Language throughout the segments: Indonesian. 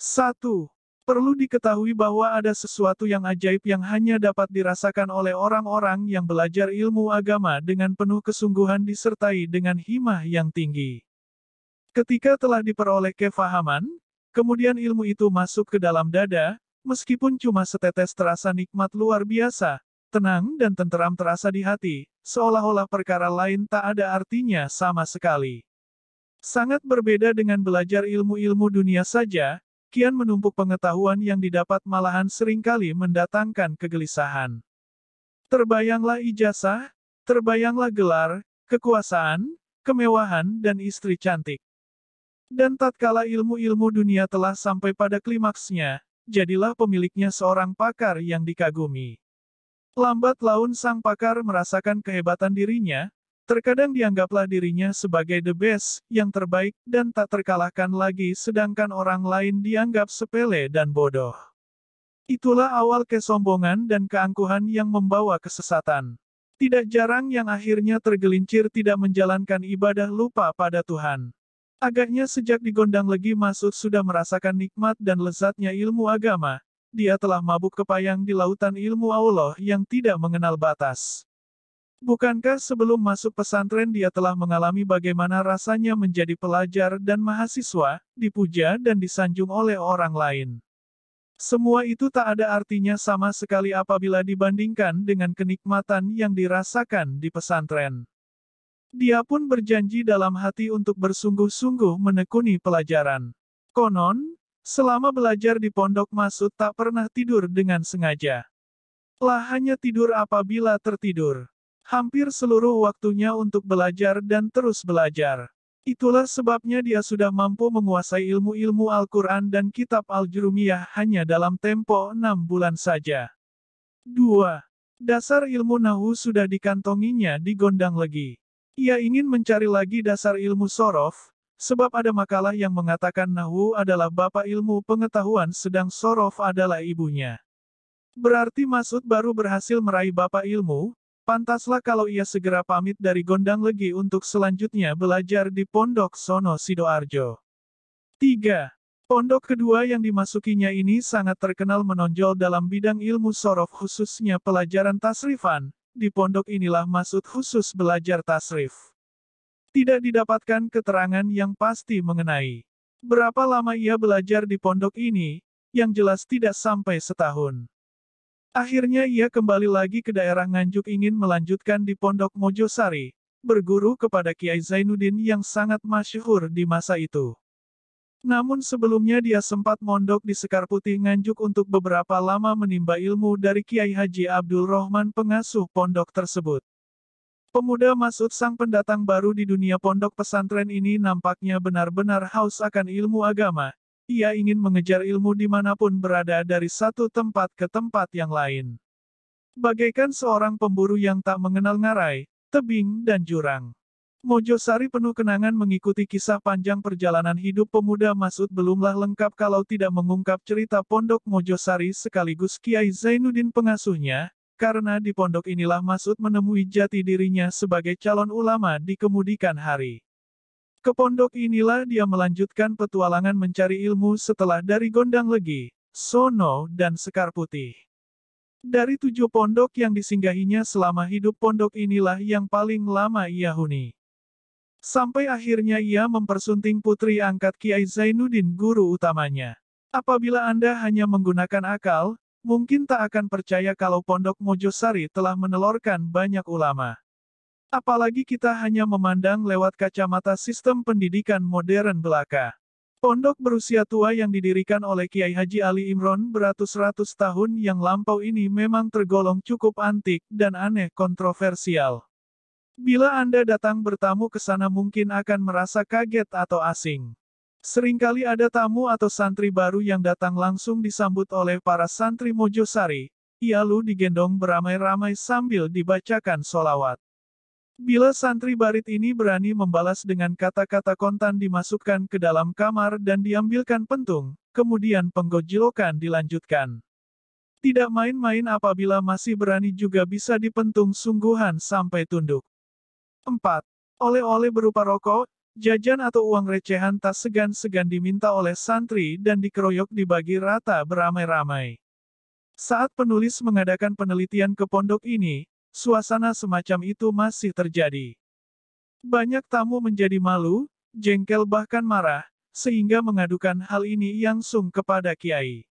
1. Perlu diketahui bahwa ada sesuatu yang ajaib yang hanya dapat dirasakan oleh orang-orang yang belajar ilmu agama dengan penuh kesungguhan disertai dengan himah yang tinggi. Ketika telah diperoleh kefahaman, kemudian ilmu itu masuk ke dalam dada, meskipun cuma setetes terasa nikmat luar biasa, tenang dan tenteram terasa di hati, seolah-olah perkara lain tak ada artinya sama sekali. Sangat berbeda dengan belajar ilmu-ilmu dunia saja, kian menumpuk pengetahuan yang didapat malahan seringkali mendatangkan kegelisahan. Terbayanglah ijazah, terbayanglah gelar, kekuasaan, kemewahan dan istri cantik. Dan tatkala ilmu-ilmu dunia telah sampai pada klimaksnya, jadilah pemiliknya seorang pakar yang dikagumi. Lambat laun sang pakar merasakan kehebatan dirinya, terkadang dianggaplah dirinya sebagai the best, yang terbaik, dan tak terkalahkan lagi sedangkan orang lain dianggap sepele dan bodoh. Itulah awal kesombongan dan keangkuhan yang membawa kesesatan. Tidak jarang yang akhirnya tergelincir tidak menjalankan ibadah lupa pada Tuhan. Agaknya sejak digondang legi Masud sudah merasakan nikmat dan lezatnya ilmu agama, dia telah mabuk kepayang di lautan ilmu Allah yang tidak mengenal batas. Bukankah sebelum masuk pesantren dia telah mengalami bagaimana rasanya menjadi pelajar dan mahasiswa, dipuja dan disanjung oleh orang lain. Semua itu tak ada artinya sama sekali apabila dibandingkan dengan kenikmatan yang dirasakan di pesantren. Dia pun berjanji dalam hati untuk bersungguh-sungguh menekuni pelajaran. Konon, selama belajar di pondok Masud tak pernah tidur dengan sengaja. Lah hanya tidur apabila tertidur. Hampir seluruh waktunya untuk belajar dan terus belajar. Itulah sebabnya dia sudah mampu menguasai ilmu-ilmu Al-Quran dan kitab Al-Jurumiyah hanya dalam tempo 6 bulan saja. 2. Dasar ilmu Nahwu sudah dikantonginya di gondang legi. Ia ingin mencari lagi dasar ilmu sorof, sebab ada makalah yang mengatakan Nahwu adalah bapak ilmu pengetahuan sedang sorof adalah ibunya. Berarti Masud baru berhasil meraih bapak ilmu, pantaslah kalau ia segera pamit dari gondang legi untuk selanjutnya belajar di Pondok Sono Sidoarjo. 3. Pondok kedua yang dimasukinya ini sangat terkenal menonjol dalam bidang ilmu sorof khususnya pelajaran tasrifan. Di pondok inilah Masud khusus belajar tasrif. Tidak didapatkan keterangan yang pasti mengenai berapa lama ia belajar di pondok ini, yang jelas tidak sampai setahun. Akhirnya ia kembali lagi ke daerah Nganjuk ingin melanjutkan di pondok Mojosari, berguru kepada Kiai Zainuddin yang sangat masyhur di masa itu. Namun sebelumnya dia sempat mondok di Sekar Putih Nganjuk untuk beberapa lama menimba ilmu dari Kiai Haji Abdul Rohman pengasuh pondok tersebut. Pemuda Masud sang pendatang baru di dunia pondok pesantren ini nampaknya benar-benar haus akan ilmu agama. Ia ingin mengejar ilmu dimanapun berada dari satu tempat ke tempat yang lain. Bagaikan seorang pemburu yang tak mengenal ngarai, tebing dan jurang. Mojosari penuh kenangan mengikuti kisah panjang perjalanan hidup pemuda Masud belumlah lengkap kalau tidak mengungkap cerita pondok Mojosari sekaligus Kiai Zainuddin pengasuhnya, karena di pondok inilah Masud menemui jati dirinya sebagai calon ulama di kemudian hari. Ke pondok inilah dia melanjutkan petualangan mencari ilmu setelah dari Gondang Legi, Sono dan Sekar Putih. Dari 7 pondok yang disinggahinya selama hidup pondok inilah yang paling lama ia huni. Sampai akhirnya ia mempersunting putri angkat Kiai Zainuddin guru utamanya. Apabila Anda hanya menggunakan akal, mungkin tak akan percaya kalau Pondok Mojosari telah menelorkan banyak ulama. Apalagi kita hanya memandang lewat kacamata sistem pendidikan modern belaka. Pondok berusia tua yang didirikan oleh Kiai Haji Ali Imron beratus-ratus tahun yang lampau ini memang tergolong cukup antik dan aneh kontroversial. Bila Anda datang bertamu ke sana mungkin akan merasa kaget atau asing. Seringkali ada tamu atau santri baru yang datang langsung disambut oleh para santri Mojosari, lalu digendong beramai-ramai sambil dibacakan solawat. Bila santri barit ini berani membalas dengan kata-kata kontan dimasukkan ke dalam kamar dan diambilkan pentung, kemudian penggojlokan dilanjutkan. Tidak main-main apabila masih berani juga bisa dipentung sungguhan sampai tunduk. 4. Oleh-oleh berupa rokok, Jajan atau uang recehan tak segan-segan diminta oleh santri dan dikeroyok dibagi rata beramai-ramai. Saat penulis mengadakan penelitian ke pondok ini, suasana semacam itu masih terjadi. Banyak tamu menjadi malu, jengkel bahkan marah, sehingga mengadukan hal ini langsung kepada Kiai.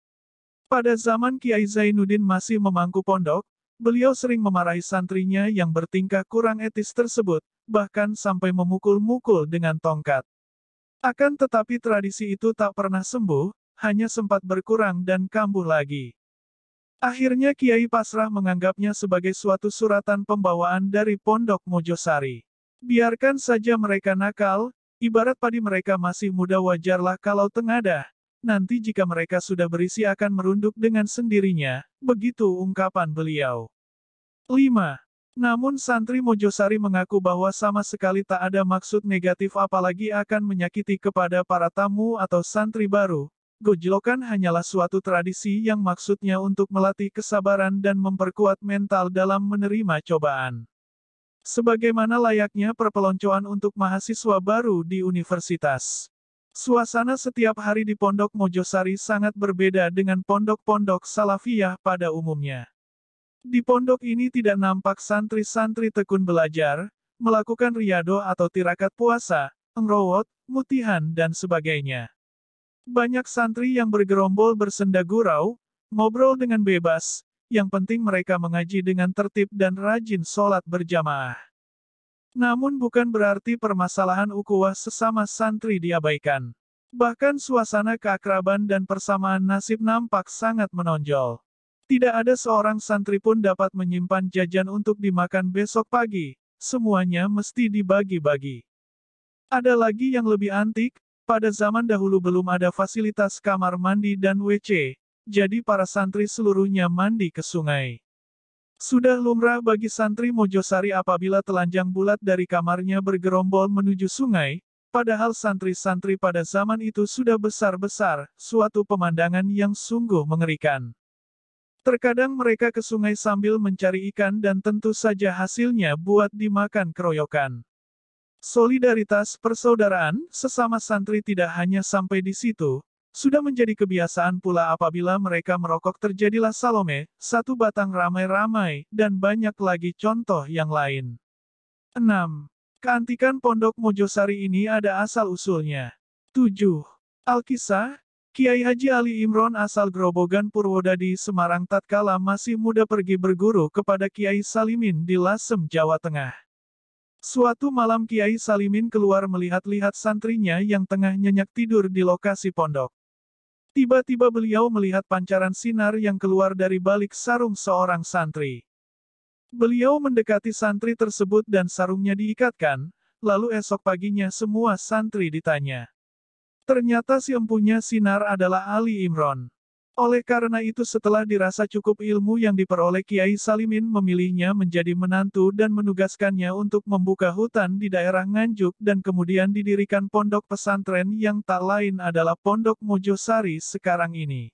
Pada zaman Kiai Zainuddin masih memangku pondok, beliau sering memarahi santrinya yang bertingkah kurang etis tersebut, bahkan sampai memukul-mukul dengan tongkat. Akan tetapi tradisi itu tak pernah sembuh, hanya sempat berkurang dan kambuh lagi. Akhirnya Kiai pasrah menganggapnya sebagai suatu suratan pembawaan dari Pondok Mojosari. Biarkan saja mereka nakal, ibarat padi mereka masih muda wajarlah kalau tengadah, nanti jika mereka sudah berisi akan merunduk dengan sendirinya, begitu ungkapan beliau. 5. Namun santri Mojosari mengaku bahwa sama sekali tak ada maksud negatif apalagi akan menyakiti kepada para tamu atau santri baru. Gojlokan hanyalah suatu tradisi yang maksudnya untuk melatih kesabaran dan memperkuat mental dalam menerima cobaan. Sebagaimana layaknya perpeloncoan untuk mahasiswa baru di universitas. Suasana setiap hari di Pondok Mojosari sangat berbeda dengan pondok-pondok Salafiyah pada umumnya. Di pondok ini tidak nampak santri-santri tekun belajar, melakukan riyado atau tirakat puasa, ngerowot, mutihan dan sebagainya. Banyak santri yang bergerombol bersenda gurau, ngobrol dengan bebas, yang penting mereka mengaji dengan tertib dan rajin sholat berjamaah. Namun bukan berarti permasalahan ukhuwah sesama santri diabaikan. Bahkan suasana keakraban dan persamaan nasib nampak sangat menonjol. Tidak ada seorang santri pun dapat menyimpan jajan untuk dimakan besok pagi, semuanya mesti dibagi-bagi. Ada lagi yang lebih antik, pada zaman dahulu belum ada fasilitas kamar mandi dan WC, jadi para santri seluruhnya mandi ke sungai. Sudah lumrah bagi santri Mojosari apabila telanjang bulat dari kamarnya bergerombol menuju sungai, padahal santri-santri pada zaman itu sudah besar-besar, suatu pemandangan yang sungguh mengerikan. Terkadang mereka ke sungai sambil mencari ikan dan tentu saja hasilnya buat dimakan keroyokan. Solidaritas persaudaraan sesama santri tidak hanya sampai di situ, sudah menjadi kebiasaan pula apabila mereka merokok terjadilah Salome, satu batang ramai-ramai, dan banyak lagi contoh yang lain. 6. Keantikan Pondok Mojosari ini ada asal-usulnya. 7. Alkisah, Kiai Haji Ali Imron asal Grobogan Purwodadi Semarang tatkala masih muda pergi berguru kepada Kiai Salimin di Lasem, Jawa Tengah. Suatu malam Kiai Salimin keluar melihat-lihat santrinya yang tengah nyenyak tidur di lokasi pondok. Tiba-tiba beliau melihat pancaran sinar yang keluar dari balik sarung seorang santri. Beliau mendekati santri tersebut dan sarungnya diikatkan, lalu esok paginya semua santri ditanya. Ternyata si empunya sinar adalah Ali Imron. Oleh karena itu setelah dirasa cukup ilmu yang diperoleh Kiai Salimin memilihnya menjadi menantu dan menugaskannya untuk membuka hutan di daerah Nganjuk dan kemudian didirikan pondok pesantren yang tak lain adalah Pondok Mojosari sekarang ini.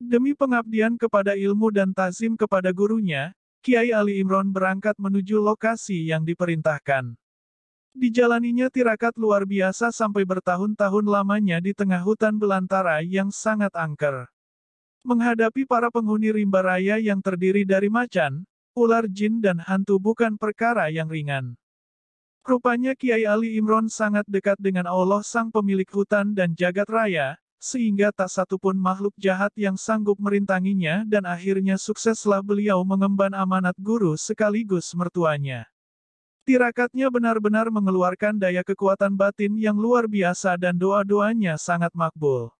Demi pengabdian kepada ilmu dan tazim kepada gurunya, Kiai Ali Imron berangkat menuju lokasi yang diperintahkan. Dijalaninya tirakat luar biasa sampai bertahun-tahun lamanya di tengah hutan belantara yang sangat angker. Menghadapi para penghuni rimba raya yang terdiri dari macan, ular jin dan hantu bukan perkara yang ringan. Rupanya Kiai Ali Imron sangat dekat dengan Allah sang pemilik hutan dan jagat raya, sehingga tak satupun makhluk jahat yang sanggup merintanginya dan akhirnya sukseslah beliau mengemban amanat guru sekaligus mertuanya. Tirakatnya benar-benar mengeluarkan daya kekuatan batin yang luar biasa dan doa-doanya sangat makbul.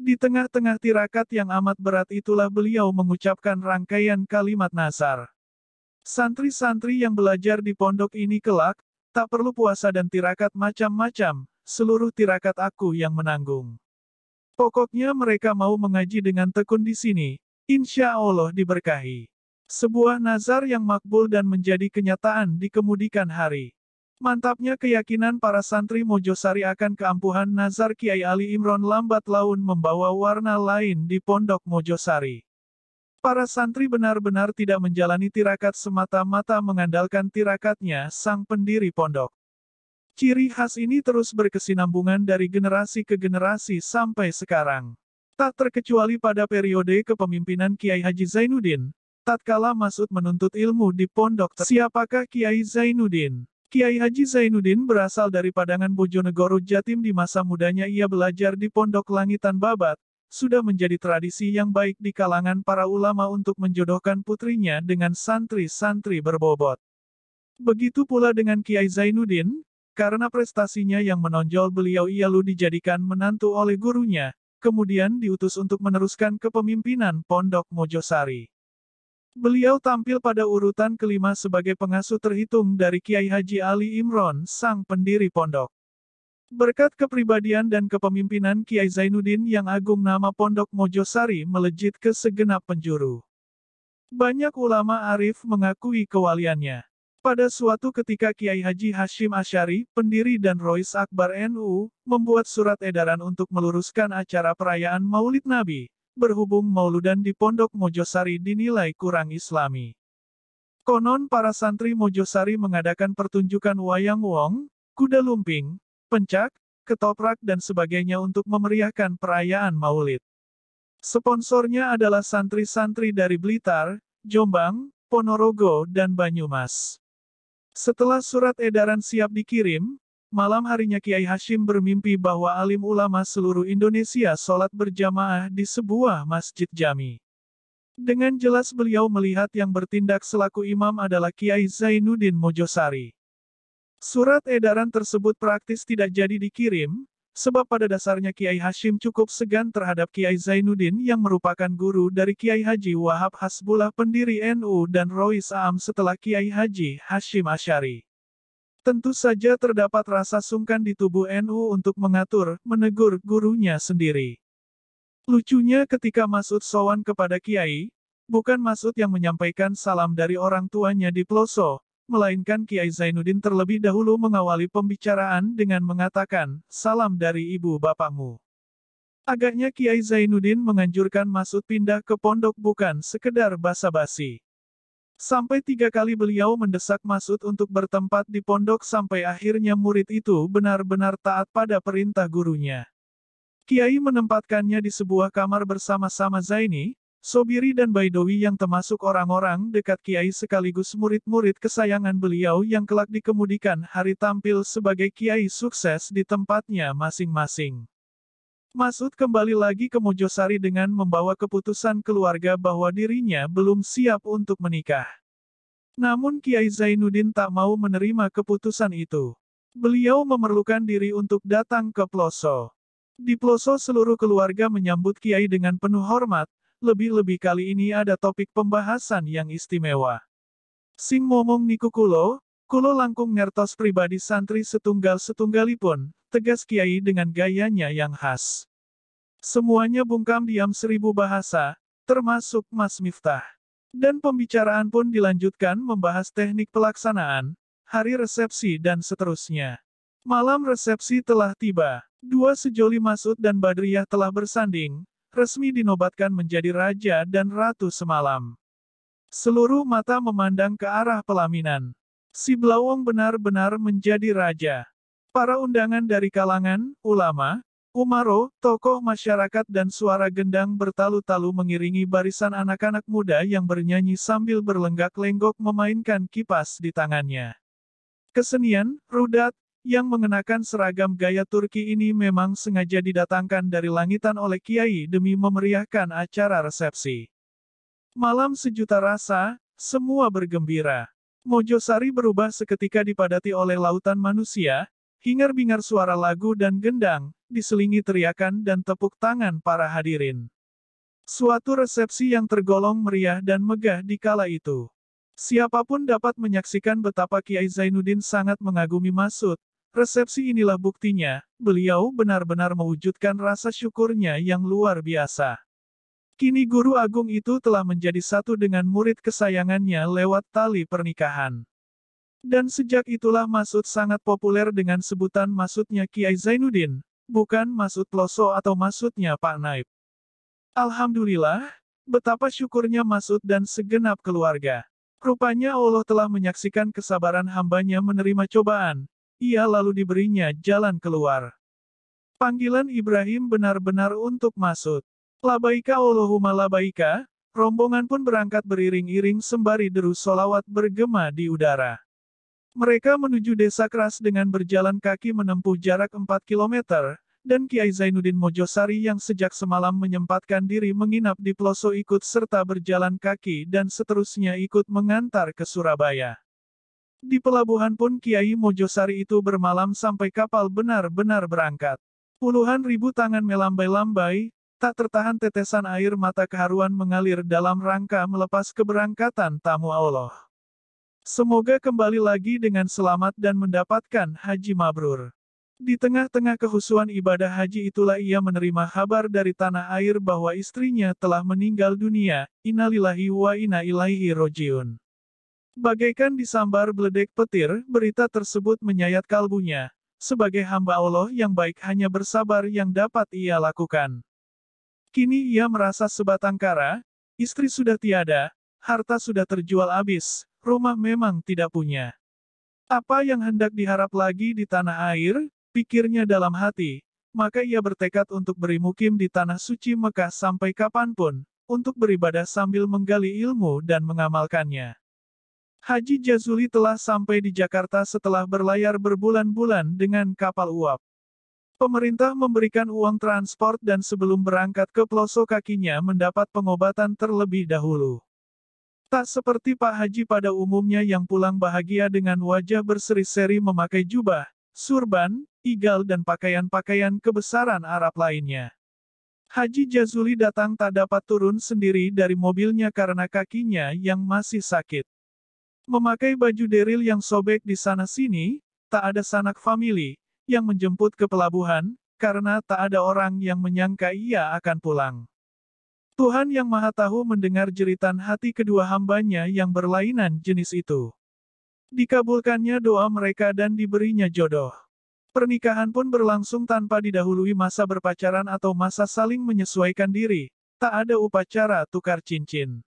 Di tengah-tengah tirakat yang amat berat itulah beliau mengucapkan rangkaian kalimat nazar. Santri-santri yang belajar di pondok ini kelak, tak perlu puasa dan tirakat macam-macam, seluruh tirakat aku yang menanggung. Pokoknya mereka mau mengaji dengan tekun di sini, insya Allah diberkahi. Sebuah nazar yang makbul dan menjadi kenyataan di kemudian hari. Mantapnya keyakinan para santri Mojosari akan keampuhan nazar Kiai Ali Imron lambat laun membawa warna lain di Pondok Mojosari. Para santri benar-benar tidak menjalani tirakat semata-mata mengandalkan tirakatnya sang pendiri pondok. Ciri khas ini terus berkesinambungan dari generasi ke generasi sampai sekarang. Tak terkecuali pada periode kepemimpinan Kiai Haji Zainuddin, tatkala Mas'ud menuntut ilmu di pondok. Siapakah Kiai Zainuddin? Kiai Haji Zainuddin berasal dari Padangan Bojonegoro, Jatim. Di masa mudanya ia belajar di Pondok Langitan Babat. Sudah menjadi tradisi yang baik di kalangan para ulama untuk menjodohkan putrinya dengan santri-santri berbobot. Begitu pula dengan Kiai Zainuddin, karena prestasinya yang menonjol beliau lalu dijadikan menantu oleh gurunya, kemudian diutus untuk meneruskan kepemimpinan Pondok Mojosari. Beliau tampil pada urutan kelima sebagai pengasuh terhitung dari Kiai Haji Ali Imron, sang pendiri pondok. Berkat kepribadian dan kepemimpinan Kiai Zainuddin yang agung, nama Pondok Mojosari melejit ke segenap penjuru. Banyak ulama arif mengakui kewaliannya. Pada suatu ketika Kiai Haji Hashim Asy'ari, pendiri dan Rois Akbar NU, membuat surat edaran untuk meluruskan acara perayaan Maulid Nabi, berhubung mauludan di Pondok Mojosari dinilai kurang islami. Konon para santri Mojosari mengadakan pertunjukan wayang wong, kuda lumping, pencak, ketoprak dan sebagainya untuk memeriahkan perayaan Maulid. Sponsornya adalah santri-santri dari Blitar, Jombang, Ponorogo dan Banyumas. Setelah surat edaran siap dikirim, malam harinya Kiai Hashim bermimpi bahwa alim ulama seluruh Indonesia sholat berjamaah di sebuah masjid jami. Dengan jelas beliau melihat yang bertindak selaku imam adalah Kiai Zainuddin Mojosari. Surat edaran tersebut praktis tidak jadi dikirim, sebab pada dasarnya Kiai Hashim cukup segan terhadap Kiai Zainuddin yang merupakan guru dari Kiai Haji Wahab Hasbullah pendiri NU dan Rois Am setelah Kiai Haji Hashim Asy'ari. Tentu saja terdapat rasa sungkan di tubuh NU untuk mengatur, menegur gurunya sendiri. Lucunya ketika Mas'ud sowan kepada Kiai, bukan Mas'ud yang menyampaikan salam dari orang tuanya di pelosok, melainkan Kiai Zainuddin terlebih dahulu mengawali pembicaraan dengan mengatakan, "Salam dari ibu bapakmu." Agaknya Kiai Zainuddin menganjurkan Mas'ud pindah ke pondok bukan sekedar basa-basi. Sampai 3 kali beliau mendesak Mas'ud untuk bertempat di pondok sampai akhirnya murid itu benar-benar taat pada perintah gurunya. Kiai menempatkannya di sebuah kamar bersama-sama Zaini, Sobiri dan Baidowi yang termasuk orang-orang dekat Kiai sekaligus murid-murid kesayangan beliau yang kelak dikemudikan hari tampil sebagai Kiai sukses di tempatnya masing-masing. Mas'ud kembali lagi ke Mojosari dengan membawa keputusan keluarga bahwa dirinya belum siap untuk menikah. Namun Kiai Zainuddin tak mau menerima keputusan itu. Beliau memerlukan diri untuk datang ke pelosok. Di pelosok seluruh keluarga menyambut Kiai dengan penuh hormat. Lebih-lebih kali ini ada topik pembahasan yang istimewa. Sing momong niku kulo langkung ngertos pribadi santri setunggal-setunggalipun, tegas Kiai dengan gayanya yang khas. Semuanya bungkam diam 1000 bahasa, termasuk Mas Miftah. Dan pembicaraan pun dilanjutkan membahas teknik pelaksanaan, hari resepsi dan seterusnya. Malam resepsi telah tiba. 2 sejoli Mas'ud dan Badriyah telah bersanding. Resmi dinobatkan menjadi raja dan ratu semalam. Seluruh mata memandang ke arah pelaminan. Si Blawong benar-benar menjadi raja. Para undangan dari kalangan, ulama, umaro, tokoh masyarakat dan suara gendang bertalu-talu mengiringi barisan anak-anak muda yang bernyanyi sambil berlenggak-lenggok memainkan kipas di tangannya. Kesenian, rudat, yang mengenakan seragam gaya Turki ini memang sengaja didatangkan dari Langitan oleh Kiai demi memeriahkan acara resepsi. Malam sejuta rasa, semua bergembira. Mojosari berubah seketika dipadati oleh lautan manusia, hingar-bingar suara lagu dan gendang, diselingi teriakan dan tepuk tangan para hadirin. Suatu resepsi yang tergolong meriah dan megah di kala itu. Siapapun dapat menyaksikan betapa Kiai Zainuddin sangat mengagumi Mas'ud. Resepsi inilah buktinya, beliau benar-benar mewujudkan rasa syukurnya yang luar biasa. Kini guru agung itu telah menjadi satu dengan murid kesayangannya lewat tali pernikahan. Dan sejak itulah Mas'ud sangat populer dengan sebutan Mas'udnya Kiai Zainuddin, bukan Mas'ud Ploso atau Mas'udnya Pak Naib. Alhamdulillah, betapa syukurnya Mas'ud dan segenap keluarga. Rupanya Allah telah menyaksikan kesabaran hambanya menerima cobaan. ia lalu diberinya jalan keluar. Panggilan Ibrahim benar-benar untuk Masud. Labaika Allahumma labaika, rombongan pun berangkat beriring-iring sembari deru solawat bergema di udara. Mereka menuju desa Keras dengan berjalan kaki menempuh jarak 4 kilometer, dan Kiai Zainuddin Mojosari yang sejak semalam menyempatkan diri menginap di Ploso ikut serta berjalan kaki dan seterusnya ikut mengantar ke Surabaya. Di pelabuhan pun Kiai Mojosari itu bermalam sampai kapal benar-benar berangkat. Puluhan ribu tangan melambai-lambai, tak tertahan tetesan air mata keharuan mengalir dalam rangka melepas keberangkatan tamu Allah. Semoga kembali lagi dengan selamat dan mendapatkan haji mabrur. Di tengah-tengah kehusuan ibadah haji itulah ia menerima kabar dari tanah air bahwa istrinya telah meninggal dunia, innalillahi wa inna ilaihi rojiun. Bagaikan disambar beledek petir, berita tersebut menyayat kalbunya. Sebagai hamba Allah yang baik hanya bersabar yang dapat ia lakukan. Kini ia merasa sebatang kara, istri sudah tiada, harta sudah terjual habis, rumah memang tidak punya. Apa yang hendak diharap lagi di tanah air, pikirnya dalam hati, maka ia bertekad untuk berimukim di tanah suci Mekah sampai kapanpun, untuk beribadah sambil menggali ilmu dan mengamalkannya. Haji Jazuli telah sampai di Jakarta setelah berlayar berbulan-bulan dengan kapal uap. Pemerintah memberikan uang transport dan sebelum berangkat ke pelosok kakinya mendapat pengobatan terlebih dahulu. Tak seperti Pak Haji pada umumnya yang pulang bahagia dengan wajah berseri-seri memakai jubah, surban, igal dan pakaian-pakaian kebesaran Arab lainnya. Haji Jazuli datang tak dapat turun sendiri dari mobilnya karena kakinya yang masih sakit. Memakai baju deril yang sobek di sana-sini, tak ada sanak famili yang menjemput ke pelabuhan, karena tak ada orang yang menyangka ia akan pulang. Tuhan Yang Maha Tahu mendengar jeritan hati kedua hambanya yang berlainan jenis itu. Dikabulkannya doa mereka dan diberinya jodoh. Pernikahan pun berlangsung tanpa didahului masa berpacaran atau masa saling menyesuaikan diri, tak ada upacara tukar cincin.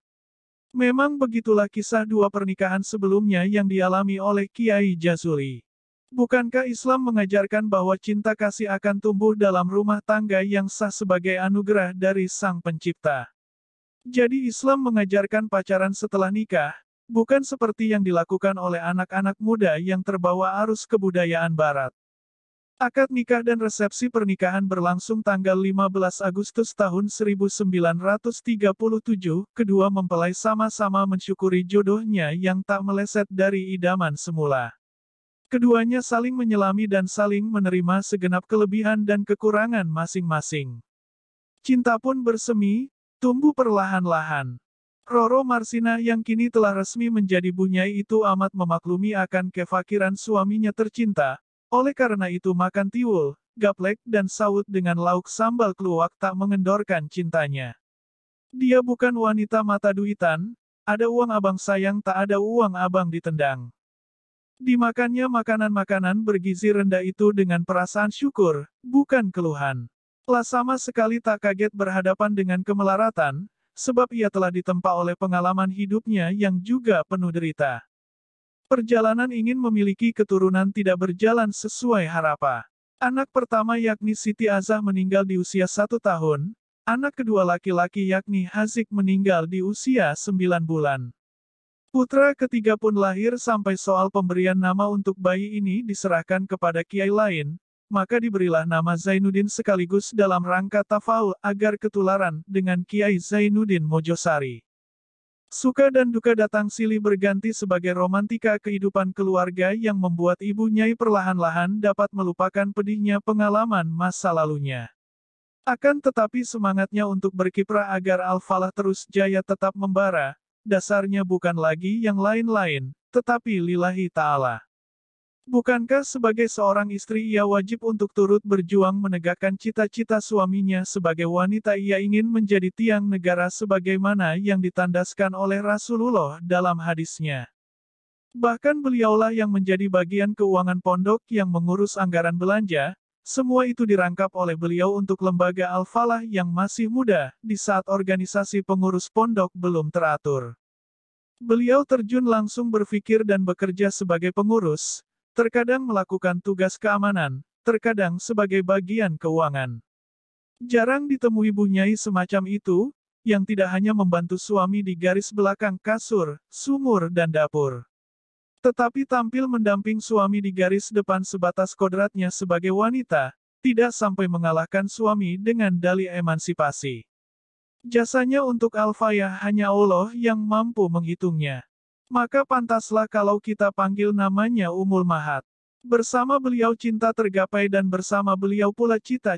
Memang begitulah kisah dua pernikahan sebelumnya yang dialami oleh Kiai Jazuli. Bukankah Islam mengajarkan bahwa cinta kasih akan tumbuh dalam rumah tangga yang sah sebagai anugerah dari Sang Pencipta? Jadi Islam mengajarkan pacaran setelah nikah, bukan seperti yang dilakukan oleh anak-anak muda yang terbawa arus kebudayaan Barat. Akad nikah dan resepsi pernikahan berlangsung tanggal 15 Agustus tahun 1937, kedua mempelai sama-sama mensyukuri jodohnya yang tak meleset dari idaman semula. Keduanya saling menyelami dan saling menerima segenap kelebihan dan kekurangan masing-masing. Cinta pun bersemi, tumbuh perlahan-lahan. Roro Marsina yang kini telah resmi menjadi bunyai itu amat memaklumi akan kefakiran suaminya tercinta, oleh karena itu makan tiwul, gaplek dan sawut dengan lauk sambal keluak tak mengendorkan cintanya. Dia bukan wanita mata duitan, ada uang abang sayang tak ada uang abang ditendang. Dimakannya makanan-makanan bergizi rendah itu dengan perasaan syukur, bukan keluhan. Lah sama sekali tak kaget berhadapan dengan kemelaratan, sebab ia telah ditempa oleh pengalaman hidupnya yang juga penuh derita. Perjalanan ingin memiliki keturunan tidak berjalan sesuai harapan. Anak pertama yakni Siti Azah meninggal di usia 1 tahun, anak kedua laki-laki yakni Hazik meninggal di usia 9 bulan. Putra ketiga pun lahir sampai soal pemberian nama untuk bayi ini diserahkan kepada kiai lain, maka diberilah nama Zainuddin sekaligus dalam rangka tafaul agar ketularan dengan Kiai Zainuddin Mojosari. Suka dan duka datang silih berganti sebagai romantika kehidupan keluarga yang membuat Ibu Nyai perlahan-lahan dapat melupakan pedihnya pengalaman masa lalunya. Akan tetapi semangatnya untuk berkiprah agar Al-Falah terus jaya tetap membara, dasarnya bukan lagi yang lain-lain, tetapi lillahi ta'ala. Bukankah sebagai seorang istri ia wajib untuk turut berjuang menegakkan cita-cita suaminya sebagai wanita ia ingin menjadi tiang negara sebagaimana yang ditandaskan oleh Rasulullah dalam hadisnya. Bahkan beliaulah yang menjadi bagian keuangan pondok yang mengurus anggaran belanja, semua itu dirangkap oleh beliau untuk lembaga Al-Falah yang masih muda, di saat organisasi pengurus pondok belum teratur. Beliau terjun langsung berpikir dan bekerja sebagai pengurus, Terkadang melakukan tugas keamanan, terkadang sebagai bagian keuangan. Jarang ditemui bunyai semacam itu, yang tidak hanya membantu suami di garis belakang kasur, sumur dan dapur. Tetapi tampil mendamping suami di garis depan sebatas kodratnya sebagai wanita, tidak sampai mengalahkan suami dengan dalih emansipasi. Jasanya untuk Alfayah hanya Allah yang mampu menghitungnya. Maka pantaslah kalau kita panggil namanya Ummul Mahat. Bersama beliau cinta tergapai dan bersama beliau pula cita